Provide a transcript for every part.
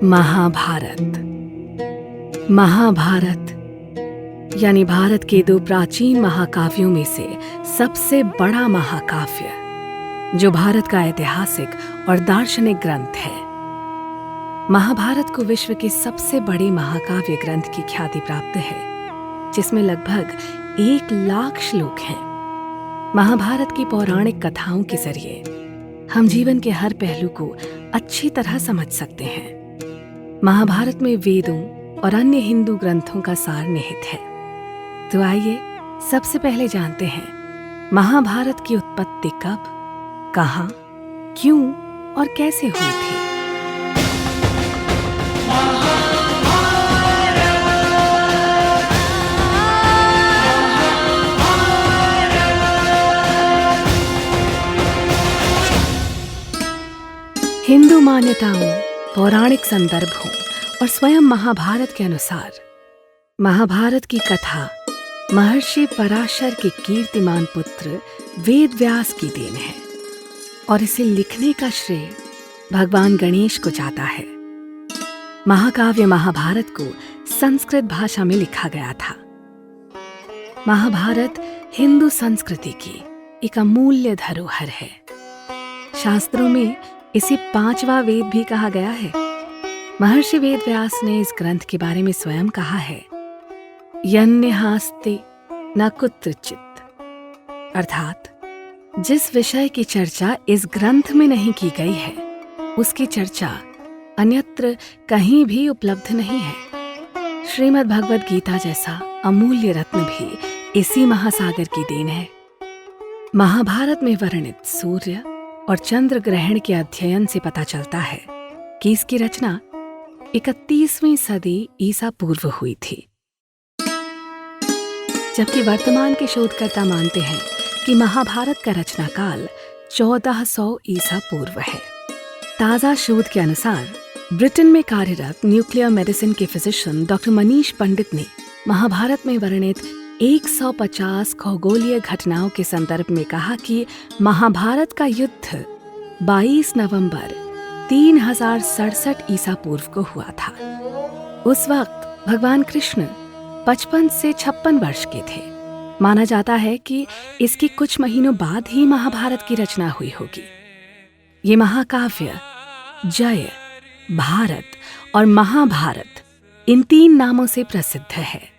महाभारत। महाभारत यानी भारत के दो प्राचीन महाकाव्यों में से सबसे बड़ा महाकाव्य, जो भारत का ऐतिहासिक और दार्शनिक ग्रंथ है। महाभारत को विश्व के सबसे बड़े महाकाव्य ग्रंथ की ख्याति प्राप्त है, जिसमें लगभग 1 लाख श्लोक हैं। महाभारत की पौराणिक कथाओं के जरिए हम जीवन के हर पहलू को अच्छी तरह समझ सकते हैं। महाभारत में वेदों और अन्य हिंदू ग्रंथों का सार निहित है। तो आइए सबसे पहले जानते हैं महाभारत की उत्पत्ति कब, कहां, क्यों और कैसे हुई थी। हिंदू मान्यताओं, पौराणिक संदर्भों और स्वयं महाभारत के अनुसार महाभारत की कथा महर्षि पराशर के कीर्तिमान पुत्र वेद व्यास की देन है और इसे लिखने का श्रेय भगवान गणेश को जाता है। महाकाव्य महाभारत को संस्कृत भाषा में लिखा गया था। महाभारत हिंदू संस्कृति की एक अमूल्य धरोहर है। शास्त्रों में इसे 5वां वेद भी कहा गया है। महर्षि वेद व्यास ने इस ग्रंथ के बारे में स्वयं कहा है, यन्यहास्ते न कुत्रचित्, अर्थात जिस विषय की चर्चा इस ग्रंथ में नहीं की गई है, उसकी चर्चा अन्यत्र कहीं भी उपलब्ध नहीं है। श्रीमद् भगवद गीता जैसा अमूल्य रत्न भी इसी महासागर की देन है। महाभारत में वर्णित सूर्य और चंद्र ग्रहण के अध्ययन से पता चलता है कि इसकी रचना 31वीं सदी ईसा पूर्व हुई थी, जबकि वर्तमान के शोधकर्ता मानते हैं कि महाभारत का रचना काल 1400 ईसा पूर्व है। ताजा शोध के अनुसार ब्रिटेन में कार्यरत न्यूक्लियर मेडिसिन के फिजिशियन डॉक्टर मनीष पंडित ने महाभारत में वर्णित 150 खगोलीय घटनाओं के संदर्भ में कहा कि महाभारत का युद्ध 22 नवंबर 3067 ईसा पूर्व को हुआ था। उस वक्त भगवान कृष्ण 55 से 56 वर्ष के थे। माना जाता है कि इसके कुछ महीनों बाद ही महाभारत की रचना हुई होगी। ये महाकाव्य जय, भारत और महाभारत इन 3 नामों से प्रसिद्ध है।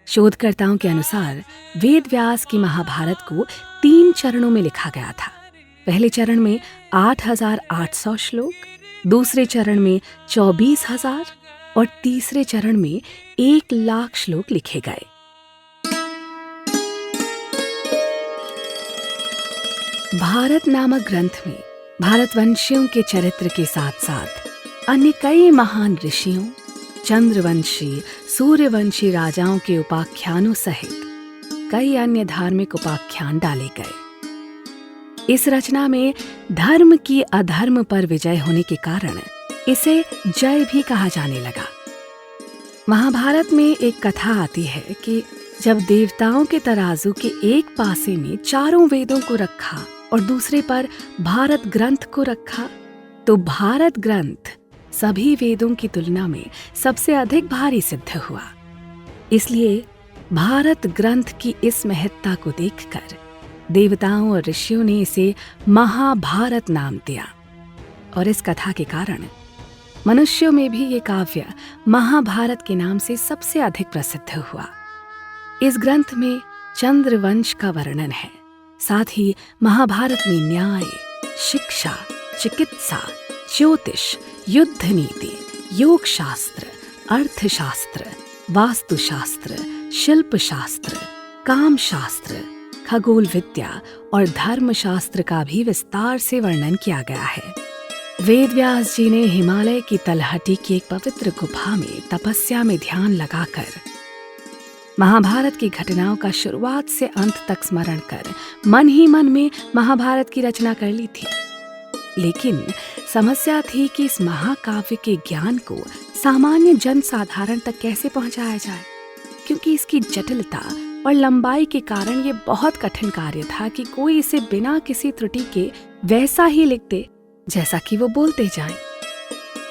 शोधकर्ताओं के अनुसार वेद व्यास की महाभारत को 3 चरणों में लिखा गया था। पहले चरण में 8800 श्लोक, दूसरे चरण में 24000 और तीसरे चरण में 1 लाख श्लोक लिखे गए। भारत नामक ग्रंथ में भारतवंशियों के चरित्र के साथ साथ अन्य कई महान ऋषियों, चंद्रवंशी, सूर्यवंशी राजाओं के उपाख्यानों सहित कई अन्य धार्मिक उपाख्यान डाले गए। इस रचना में धर्म की अधर्म पर विजय होने के कारण इसे जय भी कहा जाने लगा। महाभारत में एक कथा आती है कि जब देवताओं के तराजू के एक पासे में चारों वेदों को रखा और दूसरे पर भारत ग्रंथ को रखा, तो भारत ग्रंथ सभी वेदों की तुलना में सबसे अधिक भारी सिद्ध हुआ। इसलिए भारत ग्रंथ की इस महत्ता को देखकर देवताओं और ऋषियों ने इसे महाभारत नाम दिया और इस कथा के कारण मनुष्यों में भी ये काव्य महाभारत के नाम से सबसे अधिक प्रसिद्ध हुआ। इस ग्रंथ में चंद्रवंश का वर्णन है। साथ ही महाभारत में न्याय, शिक्षा, चिकित्सा, ज्योतिष, युद्ध नीति, योग शास्त्र, अर्थशास्त्र, वास्तुशास्त्र, शिल्प शास्त्र, काम शास्त्र, खगोल विद्या और धर्मशास्त्र का भी विस्तार से वर्णन किया गया है। वेद व्यास जी ने हिमालय की तलहटी की एक पवित्र गुफा में तपस्या में ध्यान लगाकर महाभारत की घटनाओं का शुरुआत से अंत तक स्मरण कर मन ही मन में महाभारत की रचना कर ली थी। लेकिन समस्या थी कि इस महाकाव्य के ज्ञान को सामान्य जन साधारण तक कैसे पहुंचाया जाए, क्योंकि इसकी जटिलता और लंबाई के कारण ये बहुत कठिन कार्य था कि कोई इसे बिना किसी त्रुटि के वैसा ही लिख दे जैसा कि वो बोलते जाएं।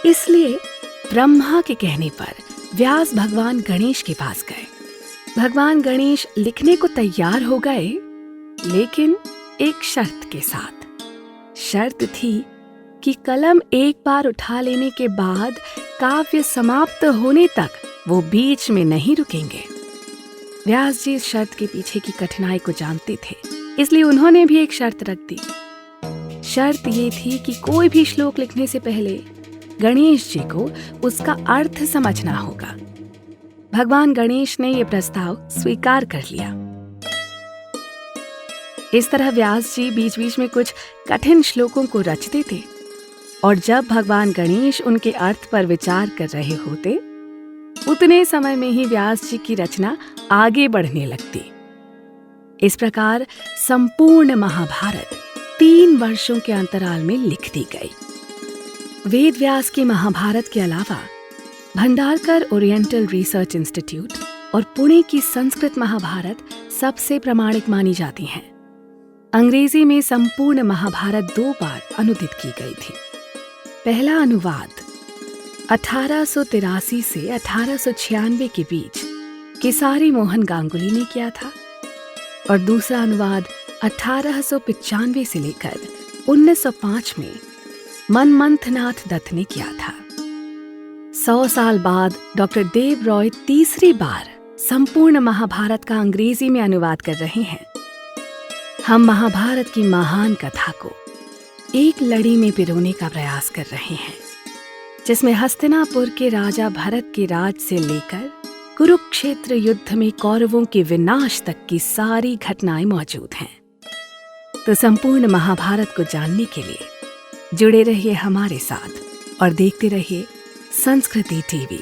इसलिए ब्रह्मा के कहने पर व्यास भगवान गणेश के पास गए। भगवान गणेश लिखने को तैयार हो गए, लेकिन एक शर्त के साथ। शर्त थी कि कलम एक बार उठा लेने के बाद काव्य समाप्त होने तक वो बीच में नहीं रुकेंगे। व्यास जी इस शर्त के पीछे की कठिनाई को जानते थे, इसलिए उन्होंने भी एक शर्त रख दी। शर्त ये थी कि कोई भी श्लोक लिखने से पहले गणेश जी को उसका अर्थ समझना होगा। भगवान गणेश ने यह प्रस्ताव स्वीकार कर लिया। इस तरह व्यास जी बीच बीच में कुछ कठिन श्लोकों को रचते थे, और जब भगवान गणेश उनके अर्थ पर विचार कर रहे होते, उतने समय में ही व्यास जी की रचना आगे बढ़ने लगती। इस प्रकार संपूर्ण महाभारत 3 वर्षों के अंतराल में लिख दी गई। वेद व्यास की महाभारत के अलावा भंडारकर ओरिएंटल रिसर्च इंस्टीट्यूट और पुणे की संस्कृत महाभारत सबसे प्रामाणिक मानी जाती हैं। अंग्रेजी में संपूर्ण महाभारत 2 बार अनुदित की गई थी। पहला अनुवाद 1883 से 1896 के बीच केसारी मोहन गांगुली ने किया था, और दूसरा अनुवाद 1895 से लेकर 1905 में मनमंथनाथ दत्त ने किया था। 100 साल बाद डॉक्टर देव रॉय तीसरी बार संपूर्ण महाभारत का अंग्रेजी में अनुवाद कर रहे हैं। हम महाभारत की महान कथा को एक लड़ी में पिरोने का प्रयास कर रहे हैं, जिसमें हस्तिनापुर के राजा भरत के राज से लेकर कुरुक्षेत्र युद्ध में कौरवों के विनाश तक की सारी घटनाएं मौजूद हैं। तो संपूर्ण महाभारत को जानने के लिए जुड़े रहिए हमारे साथ और देखते रहिए संस्कृति टीवी,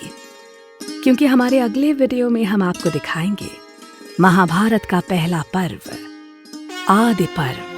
क्योंकि हमारे अगले वीडियो में हम आपको दिखाएंगे महाभारत का पहला पर्व, आदि पर्व।